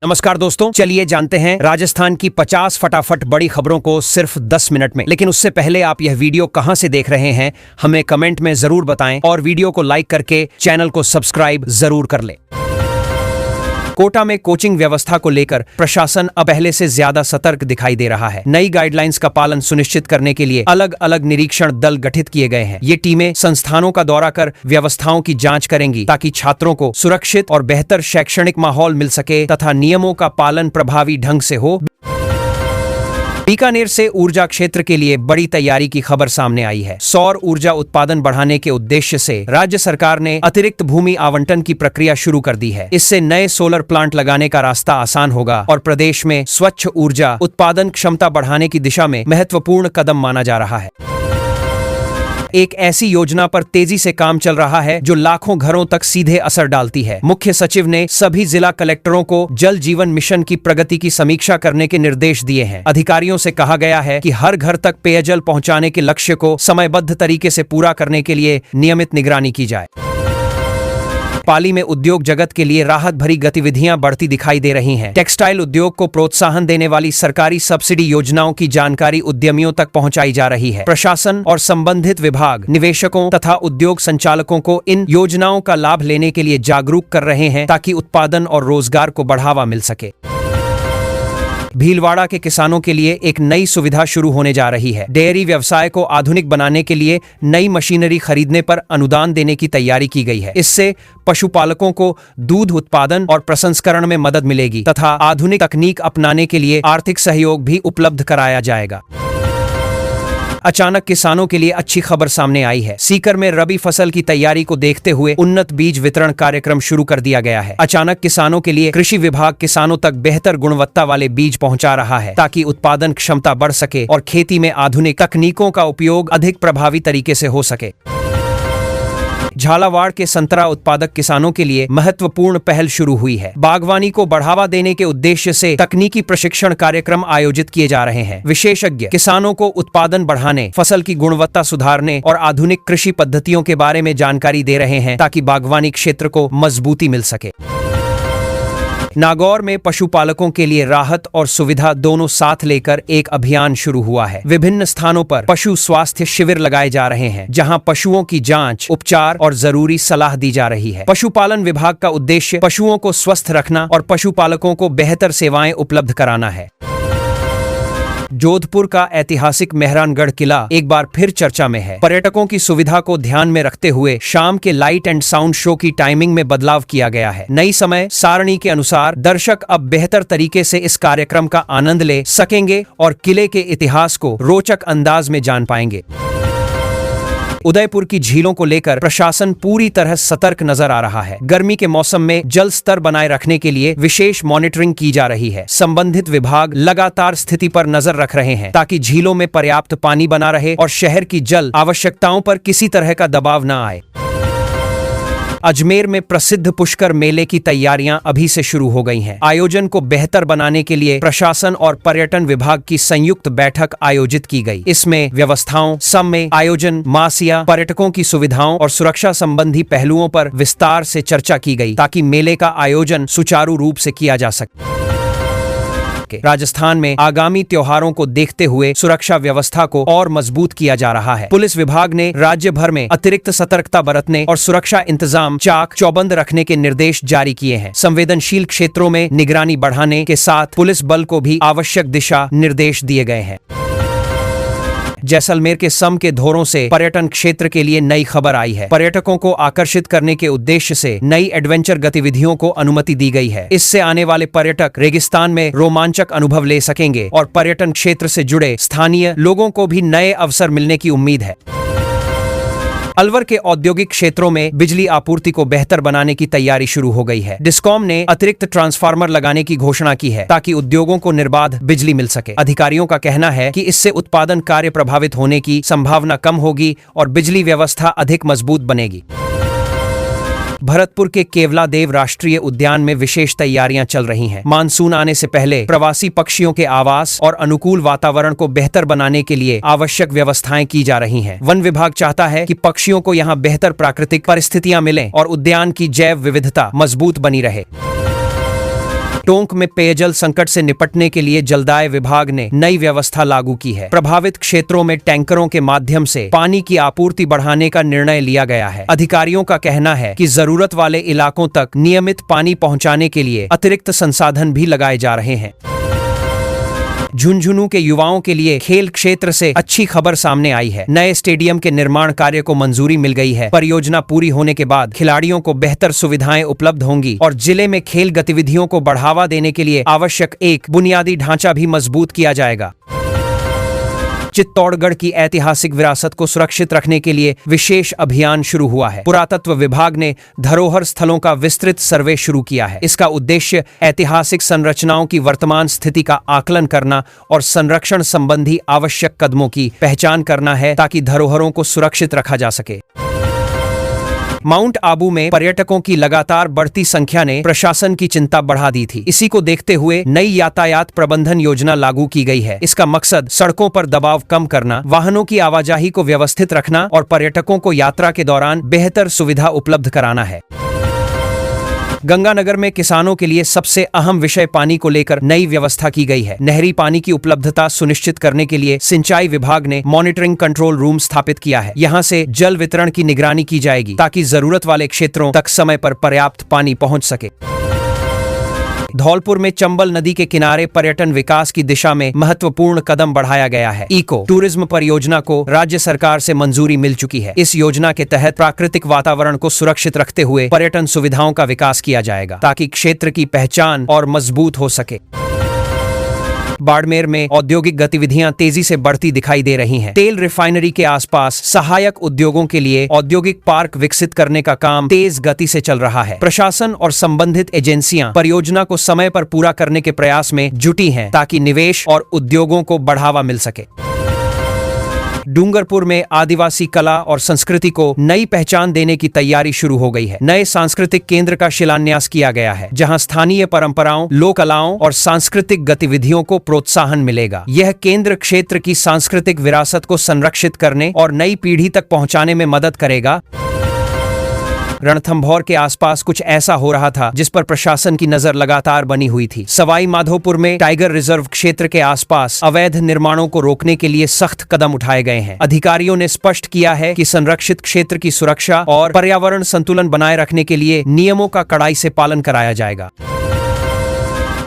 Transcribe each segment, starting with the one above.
नमस्कार दोस्तों, चलिए जानते हैं राजस्थान की 50 फटाफट बड़ी खबरों को सिर्फ 10 मिनट में। लेकिन उससे पहले आप यह वीडियो कहां से देख रहे हैं हमें कमेंट में जरूर बताएं और वीडियो को लाइक करके चैनल को सब्सक्राइब जरूर कर लें। कोटा में कोचिंग व्यवस्था को लेकर प्रशासन अब पहले से ज्यादा सतर्क दिखाई दे रहा है। नई गाइडलाइंस का पालन सुनिश्चित करने के लिए अलग अलग निरीक्षण दल गठित किए गए हैं। ये टीमें संस्थानों का दौरा कर व्यवस्थाओं की जांच करेंगी ताकि छात्रों को सुरक्षित और बेहतर शैक्षणिक माहौल मिल सके तथा नियमों का पालन प्रभावी ढंग से हो। बीकानेर से ऊर्जा क्षेत्र के लिए बड़ी तैयारी की खबर सामने आई है। सौर ऊर्जा उत्पादन बढ़ाने के उद्देश्य से राज्य सरकार ने अतिरिक्त भूमि आवंटन की प्रक्रिया शुरू कर दी है। इससे नए सोलर प्लांट लगाने का रास्ता आसान होगा और प्रदेश में स्वच्छ ऊर्जा उत्पादन क्षमता बढ़ाने की दिशा में महत्वपूर्ण कदम माना जा रहा है। एक ऐसी योजना पर तेजी से काम चल रहा है जो लाखों घरों तक सीधे असर डालती है। मुख्य सचिव ने सभी जिला कलेक्टरों को जल जीवन मिशन की प्रगति की समीक्षा करने के निर्देश दिए हैं। अधिकारियों से कहा गया है कि हर घर तक पेयजल पहुंचाने के लक्ष्य को समयबद्ध तरीके से पूरा करने के लिए नियमित निगरानी की जाए। पाली में उद्योग जगत के लिए राहत भरी गतिविधियां बढ़ती दिखाई दे रही हैं। टेक्सटाइल उद्योग को प्रोत्साहन देने वाली सरकारी सब्सिडी योजनाओं की जानकारी उद्यमियों तक पहुंचाई जा रही है। प्रशासन और संबंधित विभाग निवेशकों तथा उद्योग संचालकों को इन योजनाओं का लाभ लेने के लिए जागरूक कर रहे हैं ताकि उत्पादन और रोजगार को बढ़ावा मिल सके। भीलवाड़ा के किसानों के लिए एक नई सुविधा शुरू होने जा रही है। डेयरी व्यवसाय को आधुनिक बनाने के लिए नई मशीनरी खरीदने पर अनुदान देने की तैयारी की गई है। इससे पशुपालकों को दूध उत्पादन और प्रसंस्करण में मदद मिलेगी तथा आधुनिक तकनीक अपनाने के लिए आर्थिक सहयोग भी उपलब्ध कराया जाएगा। अचानक किसानों के लिए अच्छी खबर सामने आई है। सीकर में रबी फसल की तैयारी को देखते हुए उन्नत बीज वितरण कार्यक्रम शुरू कर दिया गया है। अचानक किसानों के लिए कृषि विभाग किसानों तक बेहतर गुणवत्ता वाले बीज पहुंचा रहा है ताकि उत्पादन क्षमता बढ़ सके और खेती में आधुनिक तकनीकों का उपयोग अधिक प्रभावी तरीके से हो सके। झालावाड़ के संतरा उत्पादक किसानों के लिए महत्वपूर्ण पहल शुरू हुई है। बागवानी को बढ़ावा देने के उद्देश्य से तकनीकी प्रशिक्षण कार्यक्रम आयोजित किए जा रहे हैं। विशेषज्ञ किसानों को उत्पादन बढ़ाने, फसल की गुणवत्ता सुधारने और आधुनिक कृषि पद्धतियों के बारे में जानकारी दे रहे हैं ताकि बागवानी क्षेत्र को मजबूती मिल सके। नागौर में पशुपालकों के लिए राहत और सुविधा दोनों साथ लेकर एक अभियान शुरू हुआ है। विभिन्न स्थानों पर पशु स्वास्थ्य शिविर लगाए जा रहे हैं जहां पशुओं की जांच, उपचार और जरूरी सलाह दी जा रही है। पशुपालन विभाग का उद्देश्य पशुओं को स्वस्थ रखना और पशुपालकों को बेहतर सेवाएं उपलब्ध कराना है। जोधपुर का ऐतिहासिक मेहरानगढ़ किला एक बार फिर चर्चा में है। पर्यटकों की सुविधा को ध्यान में रखते हुए शाम के लाइट एंड साउंड शो की टाइमिंग में बदलाव किया गया है। नई समय सारणी के अनुसार दर्शक अब बेहतर तरीके से इस कार्यक्रम का आनंद ले सकेंगे और किले के इतिहास को रोचक अंदाज में जान पाएंगे। उदयपुर की झीलों को लेकर प्रशासन पूरी तरह सतर्क नजर आ रहा है। गर्मी के मौसम में जल स्तर बनाए रखने के लिए विशेष मॉनिटरिंग की जा रही है। संबंधित विभाग लगातार स्थिति पर नजर रख रहे हैं ताकि झीलों में पर्याप्त पानी बना रहे और शहर की जल आवश्यकताओं पर किसी तरह का दबाव न आए। अजमेर में प्रसिद्ध पुष्कर मेले की तैयारियां अभी से शुरू हो गई हैं। आयोजन को बेहतर बनाने के लिए प्रशासन और पर्यटन विभाग की संयुक्त बैठक आयोजित की गई। इसमें व्यवस्थाओं, समय, आयोजन, मासिया, पर्यटकों की सुविधाओं और सुरक्षा संबंधी पहलुओं पर विस्तार से चर्चा की गई ताकि मेले का आयोजन सुचारू रूप से किया जा सके। राजस्थान में आगामी त्योहारों को देखते हुए सुरक्षा व्यवस्था को और मजबूत किया जा रहा है। पुलिस विभाग ने राज्य भर में अतिरिक्त सतर्कता बरतने और सुरक्षा इंतजाम चाक चौबंद रखने के निर्देश जारी किए हैं। संवेदनशील क्षेत्रों में निगरानी बढ़ाने के साथ पुलिस बल को भी आवश्यक दिशा निर्देश दिए गए हैं। जैसलमेर के सम के धोरों से पर्यटन क्षेत्र के लिए नई खबर आई है। पर्यटकों को आकर्षित करने के उद्देश्य से नई एडवेंचर गतिविधियों को अनुमति दी गई है। इससे आने वाले पर्यटक रेगिस्तान में रोमांचक अनुभव ले सकेंगे और पर्यटन क्षेत्र से जुड़े स्थानीय लोगों को भी नए अवसर मिलने की उम्मीद है। अलवर के औद्योगिक क्षेत्रों में बिजली आपूर्ति को बेहतर बनाने की तैयारी शुरू हो गई है। डिस्कॉम ने अतिरिक्त ट्रांसफार्मर लगाने की घोषणा की है ताकि उद्योगों को निर्बाध बिजली मिल सके। अधिकारियों का कहना है कि इससे उत्पादन कार्य प्रभावित होने की संभावना कम होगी और बिजली व्यवस्था अधिक मजबूत बनेगी। भरतपुर के केवलादेव राष्ट्रीय उद्यान में विशेष तैयारियां चल रही हैं। मानसून आने से पहले प्रवासी पक्षियों के आवास और अनुकूल वातावरण को बेहतर बनाने के लिए आवश्यक व्यवस्थाएं की जा रही हैं। वन विभाग चाहता है कि पक्षियों को यहां बेहतर प्राकृतिक परिस्थितियां मिलें और उद्यान की जैव विविधता मजबूत बनी रहे। टोंक में पेयजल संकट से निपटने के लिए जलदाय विभाग ने नई व्यवस्था लागू की है। प्रभावित क्षेत्रों में टैंकरों के माध्यम से पानी की आपूर्ति बढ़ाने का निर्णय लिया गया है। अधिकारियों का कहना है कि जरूरत वाले इलाकों तक नियमित पानी पहुंचाने के लिए अतिरिक्त संसाधन भी लगाए जा रहे हैं। झुंझुनू के युवाओं के लिए खेल क्षेत्र से अच्छी खबर सामने आई है। नए स्टेडियम के निर्माण कार्य को मंजूरी मिल गई है। परियोजना पूरी होने के बाद खिलाड़ियों को बेहतर सुविधाएं उपलब्ध होंगी और जिले में खेल गतिविधियों को बढ़ावा देने के लिए आवश्यक एक बुनियादी ढांचा भी मजबूत किया जाएगा। चित्तौड़गढ़ की ऐतिहासिक विरासत को सुरक्षित रखने के लिए विशेष अभियान शुरू हुआ है। पुरातत्व विभाग ने धरोहर स्थलों का विस्तृत सर्वे शुरू किया है। इसका उद्देश्य ऐतिहासिक संरचनाओं की वर्तमान स्थिति का आकलन करना और संरक्षण संबंधी आवश्यक कदमों की पहचान करना है, ताकि धरोहरों को सुरक्षित रखा जा सके। माउंट आबू में पर्यटकों की लगातार बढ़ती संख्या ने प्रशासन की चिंता बढ़ा दी थी। इसी को देखते हुए नई यातायात प्रबंधन योजना लागू की गई है। इसका मकसद सड़कों पर दबाव कम करना, वाहनों की आवाजाही को व्यवस्थित रखना और पर्यटकों को यात्रा के दौरान बेहतर सुविधा उपलब्ध कराना है। गंगानगर में किसानों के लिए सबसे अहम विषय पानी को लेकर नई व्यवस्था की गई है। नहरी पानी की उपलब्धता सुनिश्चित करने के लिए सिंचाई विभाग ने मॉनिटरिंग कंट्रोल रूम स्थापित किया है। यहां से जल वितरण की निगरानी की जाएगी, ताकि जरूरत वाले क्षेत्रों तक समय पर पर्याप्त पानी पहुंच सके। धौलपुर में चंबल नदी के किनारे पर्यटन विकास की दिशा में महत्वपूर्ण कदम बढ़ाया गया है। इको टूरिज्म परियोजना को राज्य सरकार से मंजूरी मिल चुकी है। इस योजना के तहत प्राकृतिक वातावरण को सुरक्षित रखते हुए पर्यटन सुविधाओं का विकास किया जाएगा, ताकि क्षेत्र की पहचान और मजबूत हो सके। बाड़मेर में औद्योगिक गतिविधियां तेजी से बढ़ती दिखाई दे रही हैं। तेल रिफाइनरी के आसपास सहायक उद्योगों के लिए औद्योगिक पार्क विकसित करने का काम तेज गति से चल रहा है। प्रशासन और संबंधित एजेंसियां परियोजना को समय पर पूरा करने के प्रयास में जुटी हैं, ताकि निवेश और उद्योगों को बढ़ावा मिल सके। डूंगरपुर में आदिवासी कला और संस्कृति को नई पहचान देने की तैयारी शुरू हो गई है। नए सांस्कृतिक केंद्र का शिलान्यास किया गया है, जहां स्थानीय परंपराओं, लोक कलाओं और सांस्कृतिक गतिविधियों को प्रोत्साहन मिलेगा। यह केंद्र क्षेत्र की सांस्कृतिक विरासत को संरक्षित करने और नई पीढ़ी तक पहुंचाने में मदद करेगा। रणथंभौर के आसपास कुछ ऐसा हो रहा था जिस पर प्रशासन की नजर लगातार बनी हुई थी। सवाई माधोपुर में टाइगर रिजर्व क्षेत्र के आसपास अवैध निर्माणों को रोकने के लिए सख्त कदम उठाए गए हैं। अधिकारियों ने स्पष्ट किया है कि संरक्षित क्षेत्र की सुरक्षा और पर्यावरण संतुलन बनाए रखने के लिए नियमों का कड़ाई से पालन कराया जाएगा।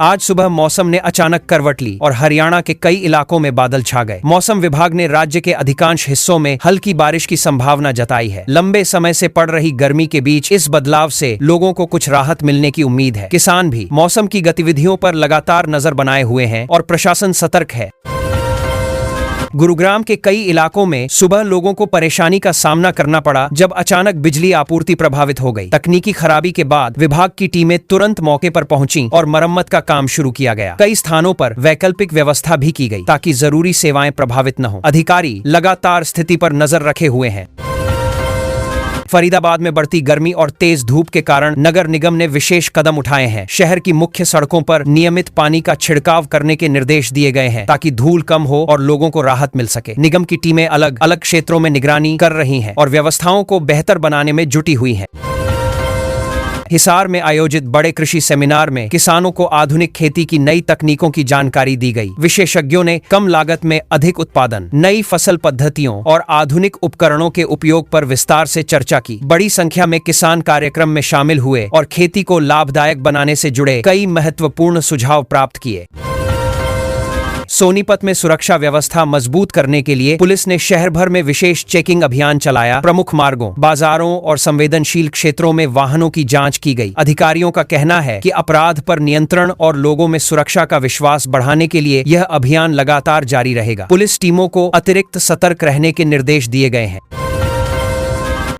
आज सुबह मौसम ने अचानक करवट ली और हरियाणा के कई इलाकों में बादल छा गए। मौसम विभाग ने राज्य के अधिकांश हिस्सों में हल्की बारिश की संभावना जताई है। लंबे समय से पड़ रही गर्मी के बीच इस बदलाव से लोगों को कुछ राहत मिलने की उम्मीद है। किसान भी मौसम की गतिविधियों पर लगातार नजर बनाए हुए हैं और प्रशासन सतर्क है। गुरुग्राम के कई इलाकों में सुबह लोगों को परेशानी का सामना करना पड़ा, जब अचानक बिजली आपूर्ति प्रभावित हो गई। तकनीकी खराबी के बाद विभाग की टीमें तुरंत मौके पर पहुंची और मरम्मत का काम शुरू किया गया। कई स्थानों पर वैकल्पिक व्यवस्था भी की गई, ताकि जरूरी सेवाएं प्रभावित न हो। अधिकारी लगातार स्थिति पर नजर रखे हुए हैं। फरीदाबाद में बढ़ती गर्मी और तेज धूप के कारण नगर निगम ने विशेष कदम उठाए हैं। शहर की मुख्य सड़कों पर नियमित पानी का छिड़काव करने के निर्देश दिए गए हैं, ताकि धूल कम हो और लोगों को राहत मिल सके। निगम की टीमें अलग अलग क्षेत्रों में निगरानी कर रही हैं और व्यवस्थाओं को बेहतर बनाने में जुटी हुई हैं। हिसार में आयोजित बड़े कृषि सेमिनार में किसानों को आधुनिक खेती की नई तकनीकों की जानकारी दी गई। विशेषज्ञों ने कम लागत में अधिक उत्पादन, नई फसल पद्धतियों और आधुनिक उपकरणों के उपयोग पर विस्तार से चर्चा की। बड़ी संख्या में किसान कार्यक्रम में शामिल हुए और खेती को लाभदायक बनाने से जुड़े कई महत्वपूर्ण सुझाव प्राप्त किए। सोनीपत में सुरक्षा व्यवस्था मजबूत करने के लिए पुलिस ने शहर भर में विशेष चेकिंग अभियान चलाया। प्रमुख मार्गों, बाजारों और संवेदनशील क्षेत्रों में वाहनों की जांच की गई। अधिकारियों का कहना है कि अपराध पर नियंत्रण और लोगों में सुरक्षा का विश्वास बढ़ाने के लिए यह अभियान लगातार जारी रहेगा। पुलिस टीमों को अतिरिक्त सतर्क रहने के निर्देश दिए गए हैं।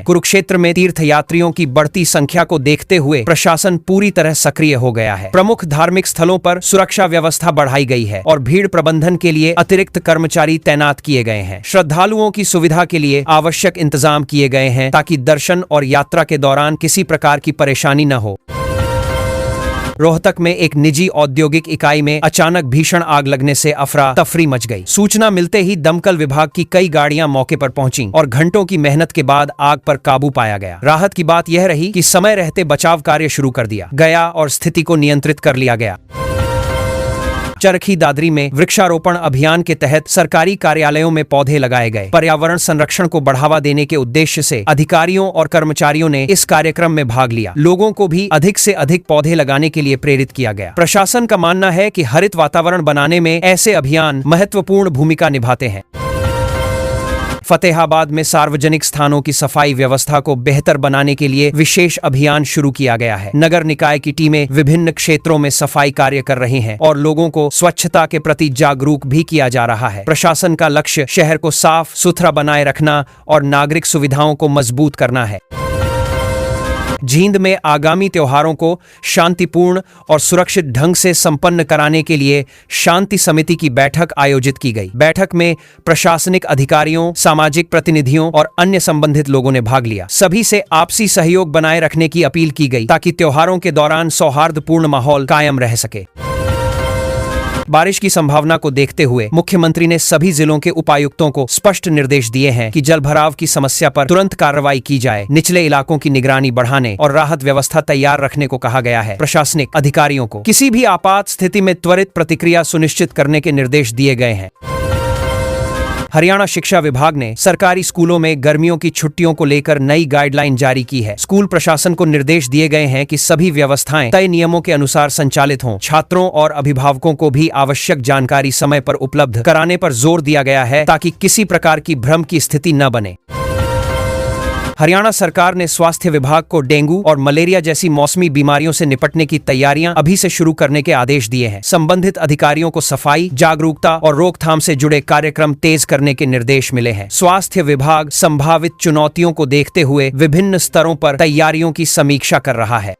कुरुक्षेत्र में तीर्थयात्रियों की बढ़ती संख्या को देखते हुए प्रशासन पूरी तरह सक्रिय हो गया है। प्रमुख धार्मिक स्थलों पर सुरक्षा व्यवस्था बढ़ाई गई है और भीड़ प्रबंधन के लिए अतिरिक्त कर्मचारी तैनात किए गए हैं। श्रद्धालुओं की सुविधा के लिए आवश्यक इंतजाम किए गए हैं, ताकि दर्शन और यात्रा के दौरान किसी प्रकार की परेशानी न हो। रोहतक में एक निजी औद्योगिक इकाई में अचानक भीषण आग लगने से अफरा तफरी मच गई। सूचना मिलते ही दमकल विभाग की कई गाड़ियां मौके पर पहुंची और घंटों की मेहनत के बाद आग पर काबू पाया गया। राहत की बात यह रही कि समय रहते बचाव कार्य शुरू कर दिया गया और स्थिति को नियंत्रित कर लिया गया। चरखी दादरी में वृक्षारोपण अभियान के तहत सरकारी कार्यालयों में पौधे लगाए गए। पर्यावरण संरक्षण को बढ़ावा देने के उद्देश्य से अधिकारियों और कर्मचारियों ने इस कार्यक्रम में भाग लिया। लोगों को भी अधिक से अधिक पौधे लगाने के लिए प्रेरित किया गया। प्रशासन का मानना है कि हरित वातावरण बनाने में ऐसे अभियान महत्वपूर्ण भूमिका निभाते हैं। फतेहाबाद में सार्वजनिक स्थानों की सफाई व्यवस्था को बेहतर बनाने के लिए विशेष अभियान शुरू किया गया है। नगर निकाय की टीमें विभिन्न क्षेत्रों में सफाई कार्य कर रही हैं और लोगों को स्वच्छता के प्रति जागरूक भी किया जा रहा है। प्रशासन का लक्ष्य शहर को साफ सुथरा बनाए रखना और नागरिक सुविधाओं को मजबूत करना है। जींद में आगामी त्योहारों को शांतिपूर्ण और सुरक्षित ढंग से संपन्न कराने के लिए शांति समिति की बैठक आयोजित की गई। बैठक में प्रशासनिक अधिकारियों, सामाजिक प्रतिनिधियों और अन्य संबंधित लोगों ने भाग लिया। सभी से आपसी सहयोग बनाए रखने की अपील की गई ताकि त्योहारों के दौरान सौहार्दपूर्ण माहौल कायम रह सके। बारिश की संभावना को देखते हुए मुख्यमंत्री ने सभी जिलों के उपायुक्तों को स्पष्ट निर्देश दिए हैं कि जलभराव की समस्या पर तुरंत कार्रवाई की जाए। निचले इलाकों की निगरानी बढ़ाने और राहत व्यवस्था तैयार रखने को कहा गया है। प्रशासनिक अधिकारियों को किसी भी आपात स्थिति में त्वरित प्रतिक्रिया सुनिश्चित करने के निर्देश दिए गए हैं। हरियाणा शिक्षा विभाग ने सरकारी स्कूलों में गर्मियों की छुट्टियों को लेकर नई गाइडलाइन जारी की है। स्कूल प्रशासन को निर्देश दिए गए हैं कि सभी व्यवस्थाएं तय नियमों के अनुसार संचालित हों। छात्रों और अभिभावकों को भी आवश्यक जानकारी समय पर उपलब्ध कराने पर जोर दिया गया है ताकि किसी प्रकार की भ्रम की स्थिति न बने। हरियाणा सरकार ने स्वास्थ्य विभाग को डेंगू और मलेरिया जैसी मौसमी बीमारियों से निपटने की तैयारियां अभी से शुरू करने के आदेश दिए हैं। संबंधित अधिकारियों को सफाई, जागरूकता और रोकथाम से जुड़े कार्यक्रम तेज करने के निर्देश मिले हैं। स्वास्थ्य विभाग संभावित चुनौतियों को देखते हुए विभिन्न स्तरों पर तैयारियों की समीक्षा कर रहा है।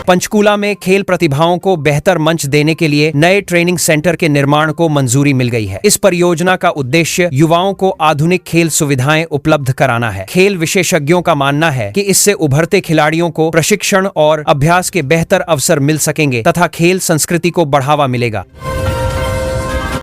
पंचकूला में खेल प्रतिभाओं को बेहतर मंच देने के लिए नए ट्रेनिंग सेंटर के निर्माण को मंजूरी मिल गई है। इस परियोजना का उद्देश्य युवाओं को आधुनिक खेल सुविधाएं उपलब्ध कराना है। खेल विशेषज्ञों का मानना है कि इससे उभरते खिलाड़ियों को प्रशिक्षण और अभ्यास के बेहतर अवसर मिल सकेंगे तथा खेल संस्कृति को बढ़ावा मिलेगा।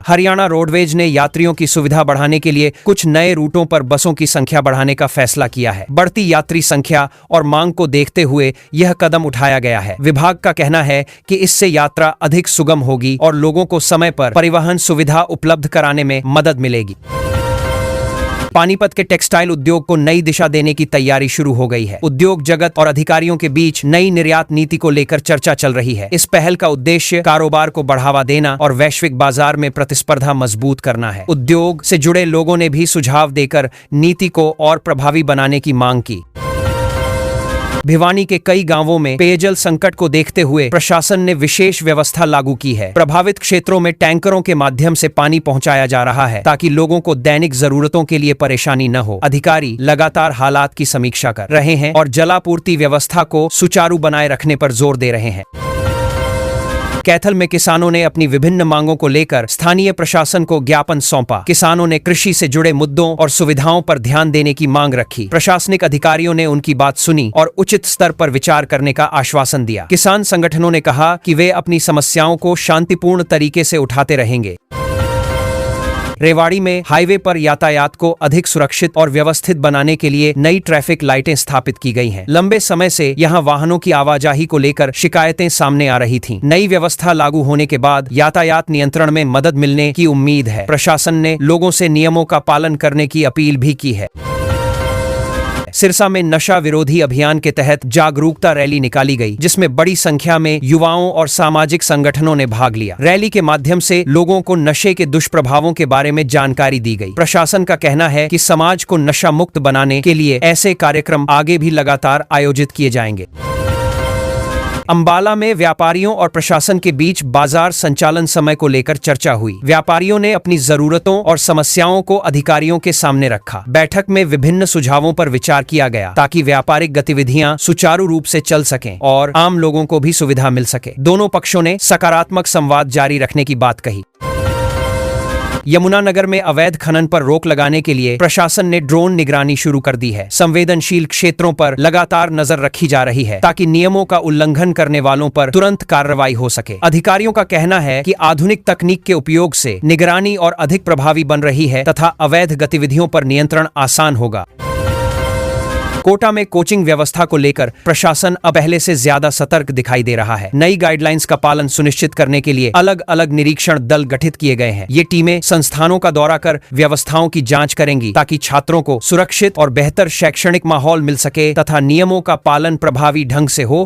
हरियाणा रोडवेज ने यात्रियों की सुविधा बढ़ाने के लिए कुछ नए रूटों पर बसों की संख्या बढ़ाने का फैसला किया है। बढ़ती यात्री संख्या और मांग को देखते हुए यह कदम उठाया गया है। विभाग का कहना है कि इससे यात्रा अधिक सुगम होगी और लोगों को समय पर परिवहन सुविधा उपलब्ध कराने में मदद मिलेगी। पानीपत के टेक्सटाइल उद्योग को नई दिशा देने की तैयारी शुरू हो गई है। उद्योग जगत और अधिकारियों के बीच नई निर्यात नीति को लेकर चर्चा चल रही है। इस पहल का उद्देश्य कारोबार को बढ़ावा देना और वैश्विक बाजार में प्रतिस्पर्धा मजबूत करना है। उद्योग से जुड़े लोगों ने भी सुझाव देकर नीति को और प्रभावी बनाने की मांग की। भिवानी के कई गांवों में पेयजल संकट को देखते हुए प्रशासन ने विशेष व्यवस्था लागू की है। प्रभावित क्षेत्रों में टैंकरों के माध्यम से पानी पहुंचाया जा रहा है ताकि लोगों को दैनिक जरूरतों के लिए परेशानी न हो। अधिकारी लगातार हालात की समीक्षा कर रहे हैं और जलापूर्ति व्यवस्था को सुचारू बनाए रखने पर जोर दे रहे हैं। कैथल में किसानों ने अपनी विभिन्न मांगों को लेकर स्थानीय प्रशासन को ज्ञापन सौंपा। किसानों ने कृषि से जुड़े मुद्दों और सुविधाओं पर ध्यान देने की मांग रखी। प्रशासनिक अधिकारियों ने उनकी बात सुनी और उचित स्तर पर विचार करने का आश्वासन दिया। किसान संगठनों ने कहा कि वे अपनी समस्याओं को शांतिपूर्ण तरीके से उठाते रहेंगे। रेवाड़ी में हाईवे पर यातायात को अधिक सुरक्षित और व्यवस्थित बनाने के लिए नई ट्रैफिक लाइटें स्थापित की गई हैं। लंबे समय से यहां वाहनों की आवाजाही को लेकर शिकायतें सामने आ रही थीं। नई व्यवस्था लागू होने के बाद यातायात नियंत्रण में मदद मिलने की उम्मीद है। प्रशासन ने लोगों से नियमों का पालन करने की अपील भी की है। सिरसा में नशा विरोधी अभियान के तहत जागरूकता रैली निकाली गई, जिसमें बड़ी संख्या में युवाओं और सामाजिक संगठनों ने भाग लिया। रैली के माध्यम से लोगों को नशे के दुष्प्रभावों के बारे में जानकारी दी गई। प्रशासन का कहना है कि समाज को नशा मुक्त बनाने के लिए ऐसे कार्यक्रम आगे भी लगातार आयोजित किए जाएंगे। अंबाला में व्यापारियों और प्रशासन के बीच बाजार संचालन समय को लेकर चर्चा हुई। व्यापारियों ने अपनी जरूरतों और समस्याओं को अधिकारियों के सामने रखा। बैठक में विभिन्न सुझावों पर विचार किया गया ताकि व्यापारिक गतिविधियां सुचारू रूप से चल सकें और आम लोगों को भी सुविधा मिल सके। दोनों पक्षों ने सकारात्मक संवाद जारी रखने की बात कही। यमुनानगर में अवैध खनन पर रोक लगाने के लिए प्रशासन ने ड्रोन निगरानी शुरू कर दी है। संवेदनशील क्षेत्रों पर लगातार नजर रखी जा रही है ताकि नियमों का उल्लंघन करने वालों पर तुरंत कार्रवाई हो सके। अधिकारियों का कहना है कि आधुनिक तकनीक के उपयोग से निगरानी और अधिक प्रभावी बन रही है तथा अवैध गतिविधियों पर नियंत्रण आसान होगा। कोटा में कोचिंग व्यवस्था को लेकर प्रशासन अब पहले से ज्यादा सतर्क दिखाई दे रहा है। नई गाइडलाइंस का पालन सुनिश्चित करने के लिए अलग अलग निरीक्षण दल गठित किए गए हैं। ये टीमें संस्थानों का दौरा कर व्यवस्थाओं की जांच करेंगी ताकि छात्रों को सुरक्षित और बेहतर शैक्षणिक माहौल मिल सके तथा नियमों का पालन प्रभावी ढंग से हो।